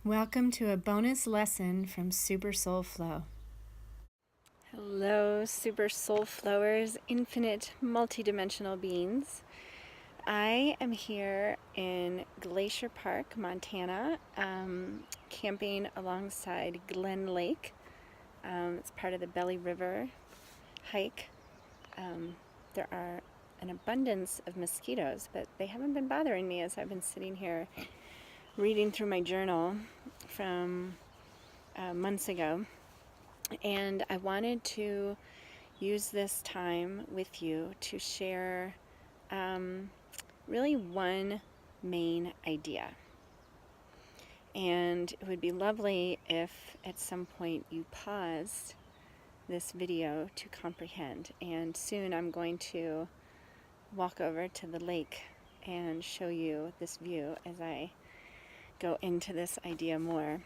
Welcome to a bonus lesson from Super Soul Flow. Hello, Super Soul Flowers, infinite multidimensional beings. I am here in Glacier Park, Montana, camping alongside Glen Lake. It's part of the Belly River hike. There are an abundance of mosquitoes, but they haven't been bothering me as I've been sitting here reading through my journal from months ago. And I wanted to use this time with you to share really one main idea. And it would be lovely if at some point you paused this video to comprehend. And soon I'm going to walk over to the lake and show you this view as I go into this idea more.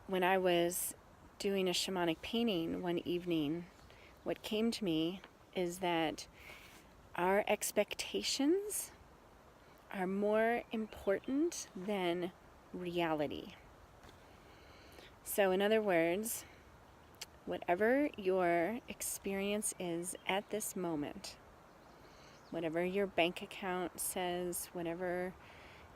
When I was doing a shamanic painting one evening, what came to me is that our expectations are more important than reality. So in other words, whatever your experience is at this moment, whatever your bank account says, whatever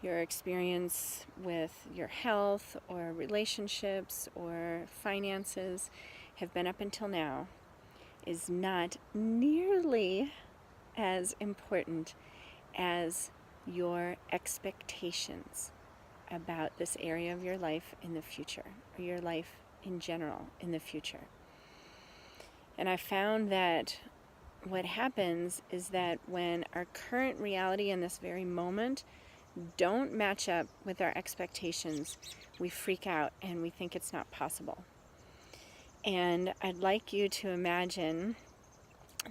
your experience with your health or relationships or finances have been up until now, is not nearly as important as your expectations about this area of your life in the future, or your life in general in the future. And I found that what happens is that when our current reality in this very moment don't match up with our expectations, we freak out and we think it's not possible. And I'd like you to imagine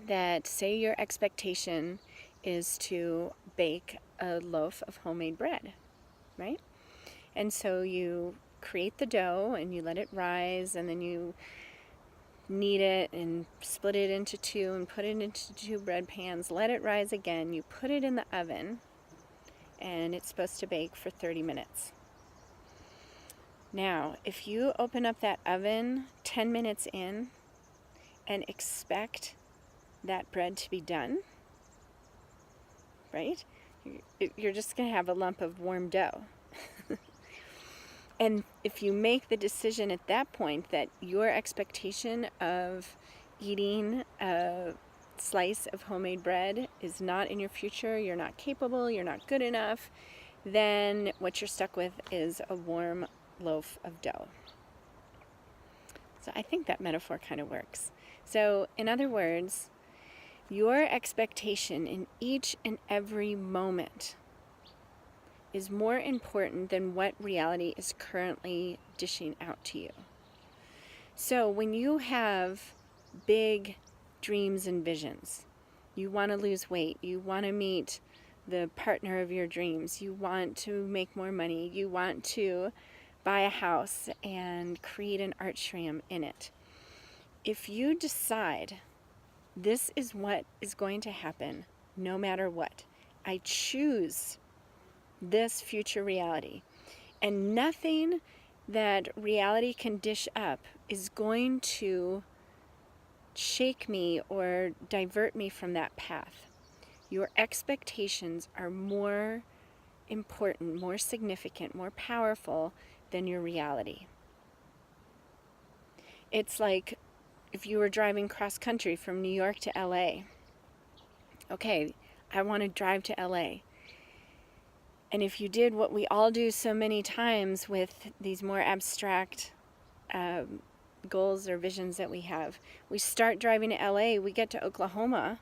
that, say your expectation is to bake a loaf of homemade bread, right? And so you create the dough and you let it rise, and then you knead it and split it into two and put it into two bread pans, let it rise again, you put it in the oven, and it's supposed to bake for 30 minutes. Now, if you open up that oven 10 minutes in and expect that bread to be done, right? You're just going to have a lump of warm dough. And if you make the decision at that point that your expectation of eating a slice of homemade bread is not in your future, you're not capable, you're not good enough, then what you're stuck with is a warm loaf of dough. So I think that metaphor kind of works. So in other words, your expectation in each and every moment is more important than what reality is currently dishing out to you. So when you have big dreams and visions, you want to lose weight, you want to meet the partner of your dreams, you want to make more money, you want to buy a house and create an art shrine in it. If you decide this is what is going to happen no matter what, I choose this future reality, and nothing that reality can dish up is going to shake me or divert me from that path. Your expectations are more important, more significant, more powerful than your reality. It's like if you were driving cross country from New York to LA. Okay, I want to drive to LA. And if you did what we all do so many times with these more abstract goals or visions that we have, we start driving to LA, we get to Oklahoma,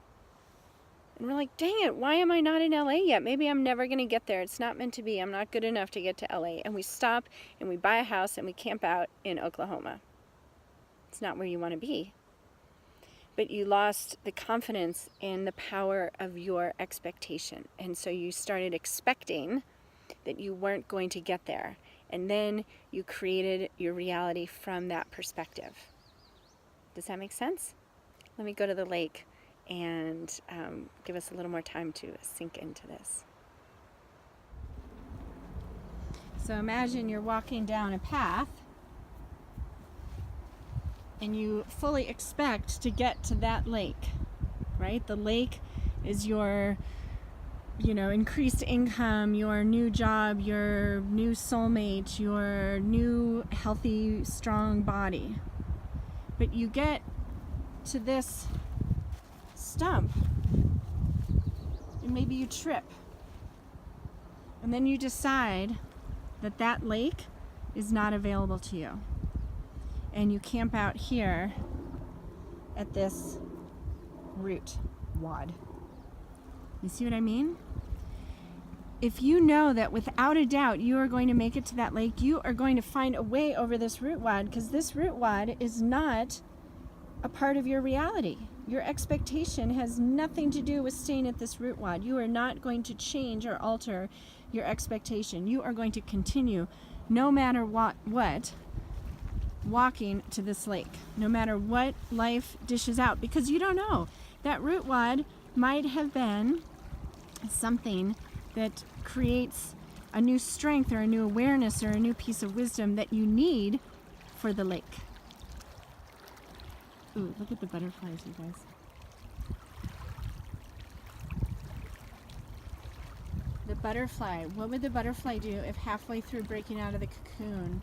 and we're like, dang it, why am I not in LA yet? Maybe I'm never going to get there. It's not meant to be. I'm not good enough to get to LA. And we stop and we buy a house and we camp out in Oklahoma. It's not where you want to be. But you lost the confidence in the power of your expectation. And so you started expecting that you weren't going to get there. And then you created your reality from that perspective. Does that make sense? Let me go to the lake and give us a little more time to sink into this. So imagine you're walking down a path and you fully expect to get to that lake, right? The lake is your, increased income, your new job, your new soulmate, your new healthy, strong body. But you get to this stump and maybe you trip. And then you decide that that lake is not available to you. And you camp out here at this root wad. You see what I mean? If you know that without a doubt you are going to make it to that lake, you are going to find a way over this root wad, because this root wad is not a part of your reality. Your expectation has nothing to do with staying at this root wad. You are not going to change or alter your expectation. You are going to continue, no matter what, walking to this lake, no matter what life dishes out, because you don't know. That root wad might have been something that creates a new strength or a new awareness or a new piece of wisdom that you need for the lake. Ooh, look at the butterflies, you guys. The butterfly, what would the butterfly do if halfway through breaking out of the cocoon,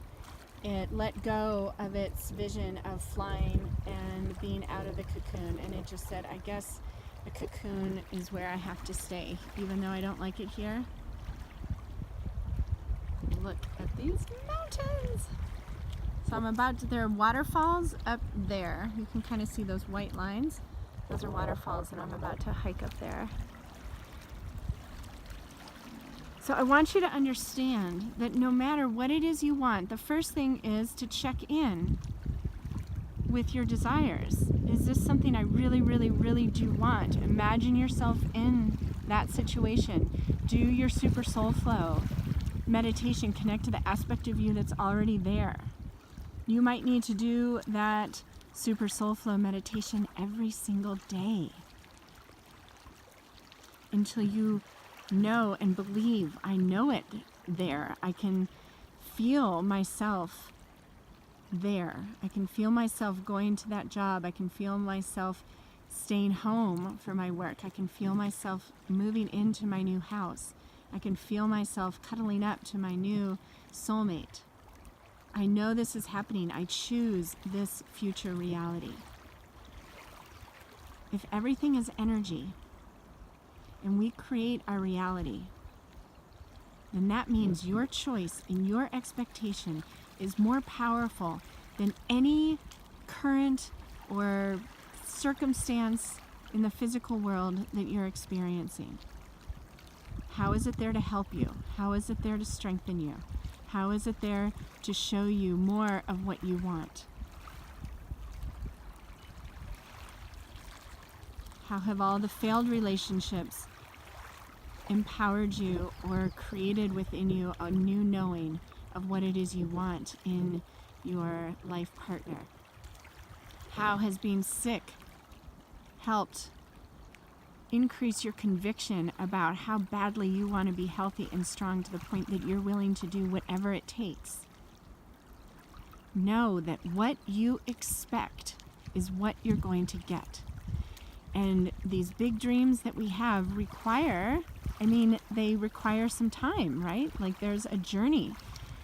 it let go of its vision of flying and being out of the cocoon, and it just said, I guess the cocoon is where I have to stay, even though I don't like it here? Look at these mountains. So there are waterfalls up there. You can kind of see those white lines. Those are waterfalls, and I'm about to hike up there. So I want you to understand that no matter what it is you want, the first thing is to check in with your desires. Is this something I really, really, really do want? Imagine yourself in that situation. Do your super soul flow meditation. Connect to the aspect of you that's already there. You might need to do that super soul flow meditation every single day until you know and believe, I know it there. I can feel myself there. I can feel myself going to that job. I can feel myself staying home for my work. I can feel myself moving into my new house. I can feel myself cuddling up to my new soulmate. I know this is happening. I choose this future reality. If everything is energy and we create our reality, then that means your choice and your expectation is more powerful than any current or circumstance in the physical world that you're experiencing. How is it there to help you? How is it there to strengthen you? How is it there to show you more of what you want? How have all the failed relationships empowered you or created within you a new knowing of what it is you want in your life partner? How has being sick helped increase your conviction about how badly you want to be healthy and strong to the point that you're willing to do whatever it takes? Know that what you expect is what you're going to get. And these big dreams that we have they require some time, right? Like there's a journey.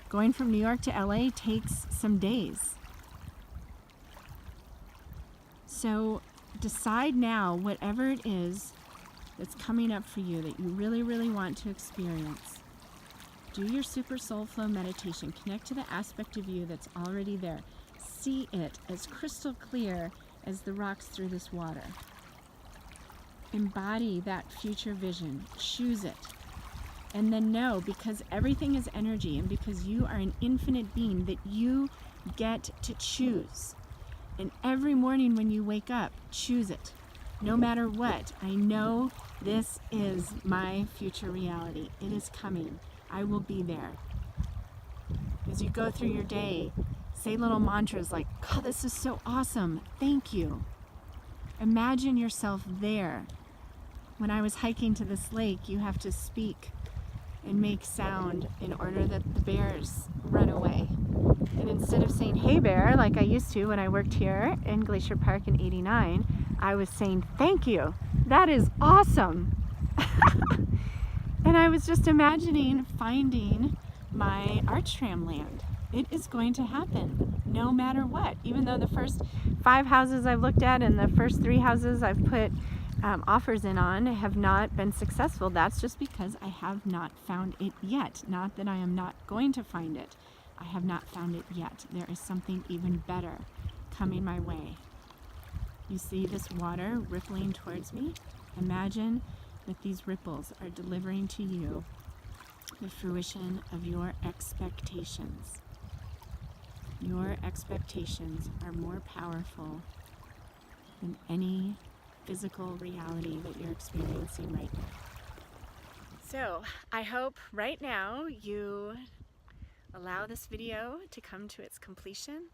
Going from New York to LA takes some days. So decide now, whatever it is that's coming up for you that you really, really want to experience. Do your super soul flow meditation. Connect to the aspect of you that's already there. See it as crystal clear as the rocks through this water. Embody that future vision. Choose it. And then know, because everything is energy and because you are an infinite being, that you get to choose. And every morning when you wake up, choose it. No matter what, I know this is my future reality. It is coming. I will be there. As you go through your day, say little mantras like, God, this is so awesome. Thank you. Imagine yourself there. When I was hiking to this lake, you have to speak and make sound in order that the bears run away. And instead of saying, "Hey bear," like I used to when I worked here in Glacier Park in '89, I was saying, "Thank you. That is awesome." And I was just imagining finding my arch tram land. It is going to happen no matter what. Even though the first 5 houses I've looked at and the first 3 houses I've put offers in on have not been successful, that's just because I have not found it yet. Not that I am not going to find it. I have not found it yet. There is something even better coming my way. You see this water rippling towards me? Imagine that these ripples are delivering to you the fruition of your expectations. Your expectations are more powerful than any physical reality that you're experiencing right now. So I hope right now you allow this video to come to its completion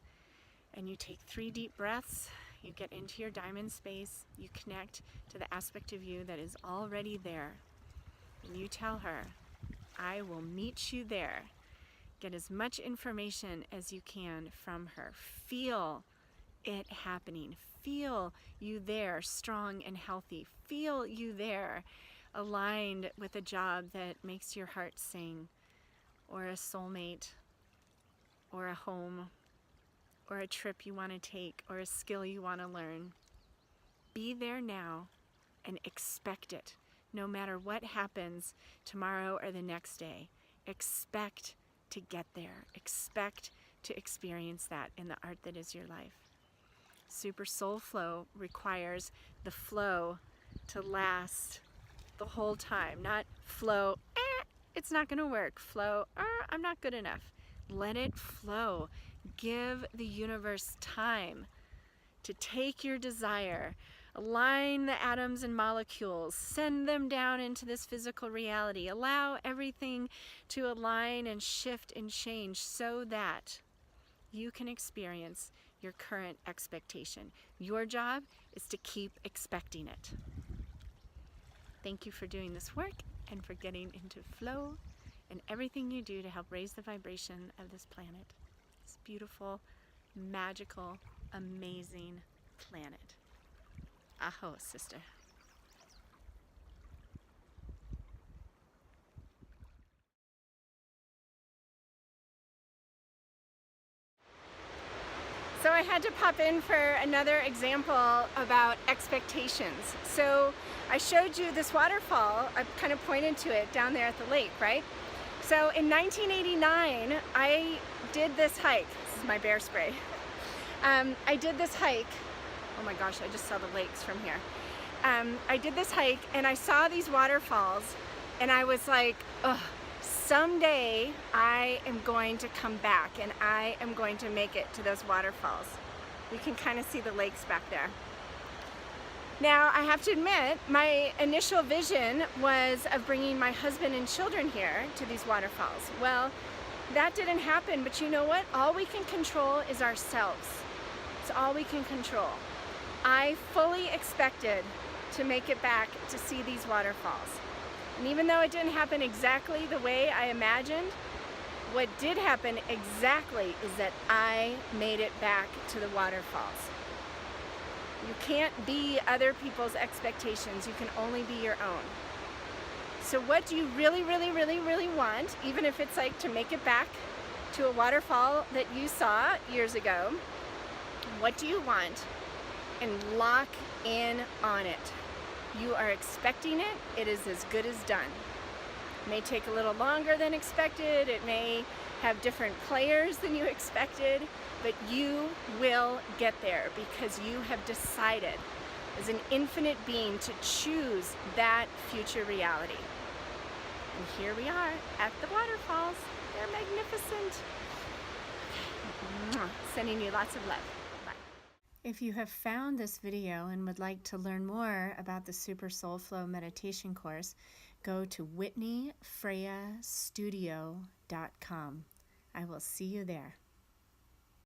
and you take 3 deep breaths, you get into your diamond space, you connect to the aspect of you that is already there, and you tell her, "I will meet you there." Get as much information as you can from her. Feel it happening. Feel you there, strong and healthy. Feel you there, aligned with a job that makes your heart sing, or a soulmate, or a home, or a trip you want to take, or a skill you want to learn. Be there now and expect it. No matter what happens tomorrow or the next day, expect to get there. Expect to experience that in the art that is your life. Super Soul Flow requires the flow to last the whole time, not flow, it's not going to work. Flow, I'm not good enough. Let it flow. Give the universe time to take your desire, align the atoms and molecules, send them down into this physical reality. Allow everything to align and shift and change so that you can experience your current expectation. Your job is to keep expecting it. Thank you for doing this work and for getting into flow and everything you do to help raise the vibration of this planet. This beautiful, magical, amazing planet. Aho, sister. So I had to pop in for another example about expectations. So I showed you this waterfall, I kind of pointed to it down there at the lake, right? So in 1989, I did this hike. This is my bear spray. I did this hike. Oh my gosh, I just saw the lakes from here. I did this hike and I saw these waterfalls and I was like, ugh. Someday I am going to come back and I am going to make it to those waterfalls. You can kind of see the lakes back there. Now I have to admit, my initial vision was of bringing my husband and children here to these waterfalls. Well, that didn't happen, but you know what? All we can control is ourselves. It's all we can control. I fully expected to make it back to see these waterfalls. And even though it didn't happen exactly the way I imagined, what did happen exactly is that I made it back to the waterfalls. You can't be other people's expectations. You can only be your own. So what do you really, really, really, really want, even if it's like to make it back to a waterfall that you saw years ago? What do you want? And lock in on it. You are expecting it, it is as good as done. It may take a little longer than expected, it may have different players than you expected, but you will get there because you have decided as an infinite being to choose that future reality. And here we are at the waterfalls. They're magnificent. Sending you lots of love. If you have found this video and would like to learn more about the Super Soul Flow meditation course, go to whitneyfreyastudio.com. I will see you there.